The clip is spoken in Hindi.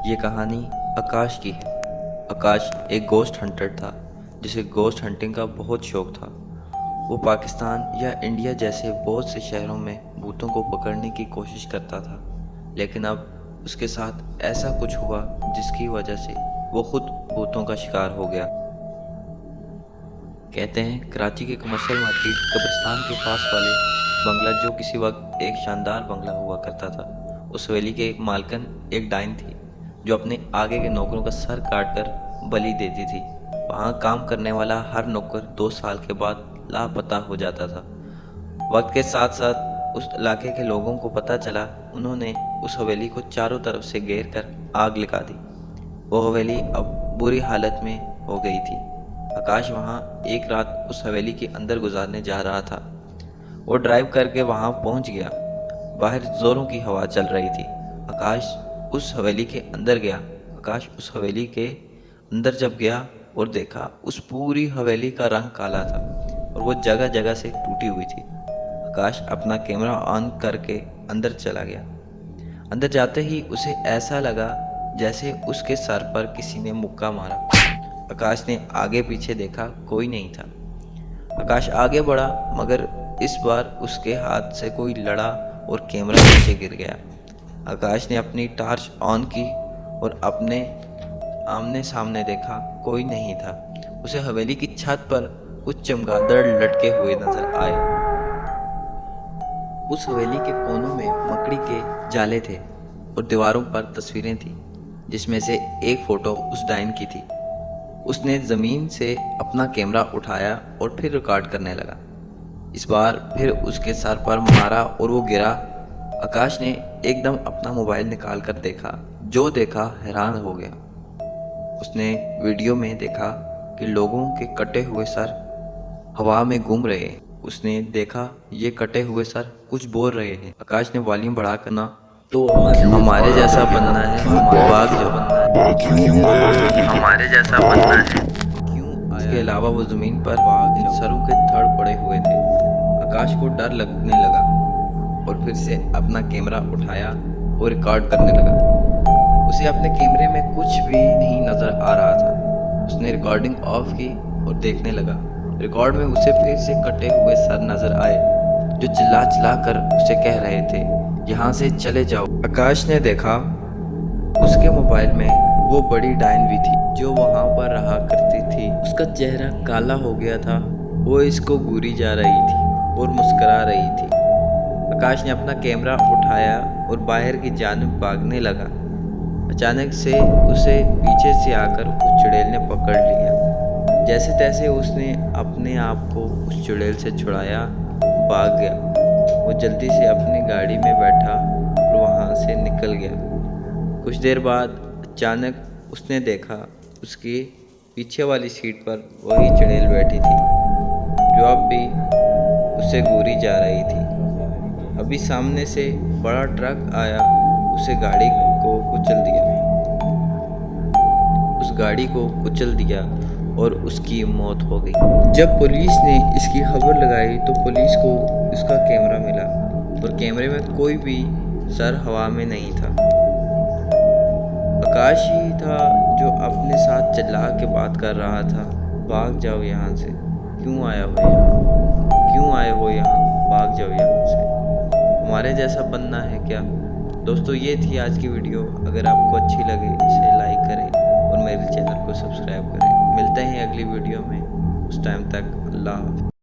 ये कहानी आकाश की है। आकाश एक गोस्ट हंटर था जिसे गोस्ट हंटिंग का बहुत शौक था। वो पाकिस्तान या इंडिया जैसे बहुत से शहरों में भूतों को पकड़ने की कोशिश करता था, लेकिन अब उसके साथ ऐसा कुछ हुआ जिसकी वजह से वो खुद भूतों का शिकार हो गया। कहते हैं कराची के कमर्शियल मार्केट कब्रिस्तान के पास वाले बंगला, जो किसी वक्त एक शानदार बंगला हुआ करता था, उस हवेली के एक मालकन एक डाइन थी जो अपने आगे के नौकरों का सर काट कर बलि देती थी। वहाँ काम करने वाला हर नौकर 2 साल के बाद लापता हो जाता था। वक्त के साथ साथ उस इलाके के लोगों को पता चला। उन्होंने उस हवेली को चारों तरफ से घेर कर आग लगा दी। वो हवेली अब बुरी हालत में हो गई थी। आकाश वहाँ एक रात उस हवेली के अंदर गुजारने जा रहा था। वो ड्राइव करके वहाँ पहुँच गया। बाहर जोरों की हवा चल रही थी। आकाश उस हवेली के अंदर गया। आकाश उस हवेली के अंदर जब गया और देखा, उस पूरी हवेली का रंग काला था और वो जगह जगह से टूटी हुई थी। आकाश अपना कैमरा ऑन करके अंदर चला गया। अंदर जाते ही उसे ऐसा लगा जैसे उसके सर पर किसी ने मुक्का मारा। आकाश ने आगे पीछे देखा, कोई नहीं था। आकाश आगे बढ़ा, मगर इस बार उसके हाथ से कोई लड़ा और कैमरा नीचे गिर गया। आकाश ने अपनी टॉर्च ऑन की और अपने आमने सामने देखा, कोई नहीं था। उसे हवेली की छत पर कुछ चमगादड़ लटके हुए नजर आए। उस हवेली के कोनों में मकड़ी के जाले थे और दीवारों पर तस्वीरें थी, जिसमें से एक फोटो उस डाइन की थी। उसने ज़मीन से अपना कैमरा उठाया और फिर रिकॉर्ड करने लगा। इस बार फिर उसके सर पर मारा और वो गिरा। आकाश ने एकदम अपना मोबाइल निकाल कर देखा। जो देखा हैरान हो गया। उसने वीडियो में देखा कि लोगों के कटे हुए सर हवा में घूम रहे हैं। उसने देखा ये कटे हुए सर कुछ बोल रहे हैं। आकाश ने वॉल्यूम बढ़ा कर ना, तो हमारे जैसा बनना है, भाग जाओ, हमारे जैसा बनना है, क्यों आया? इसके अलावा वो जमीन पर इन सरों के थड़ पड़े हुए थे। आकाश को डर लगने लगा और फिर से अपना कैमरा उठाया और रिकॉर्ड करने लगा। उसे अपने कैमरे में कुछ भी नहीं नजर आ रहा था। उसने रिकॉर्डिंग ऑफ की और देखने लगा। रिकॉर्ड में उसे फिर से कटे हुए सर नजर आए जो चिल्ला चिल्ला कर उसे कह रहे थे, यहाँ से चले जाओ। आकाश ने देखा उसके मोबाइल में वो बड़ी डायन भी थी जो वहाँ पर रहा करती थी। उसका चेहरा काला हो गया था। वो इसको घूरी जा रही थी और मुस्कुरा रही थी। आकाश ने अपना कैमरा उठाया और बाहर की जानिब भागने लगा। अचानक से उसे पीछे से आकर उस चुड़ैल ने पकड़ लिया। जैसे तैसे उसने अपने आप को उस चुड़ैल से छुड़ाया, भाग गया। वो जल्दी से अपनी गाड़ी में बैठा और वहाँ से निकल गया। कुछ देर बाद अचानक उसने देखा उसकी पीछे वाली सीट पर वही चुड़ैल बैठी थी जो अब भी उसे घूरी जा रही थी। अभी सामने से बड़ा ट्रक आया, उसे गाड़ी को कुचल दिया। उस गाड़ी को कुचल दिया और उसकी मौत हो गई। जब पुलिस ने इसकी खबर लगाई तो पुलिस को इसका कैमरा मिला और कैमरे में कोई भी सर हवा में नहीं था। आकाश ही था जो अपने साथ चिल्ला के बात कर रहा था, भाग जाओ यहाँ से, क्यों आया हो यहाँ, क्यों आए हो यहाँ, भाग जाओ यहाँ से, हमारे जैसा बनना है क्या। दोस्तों, ये थी आज की वीडियो। अगर आपको अच्छी लगे इसे लाइक करें और मेरे चैनल को सब्सक्राइब करें। मिलते हैं अगली वीडियो में। उस टाइम तक अल्लाह हाफ़िज़।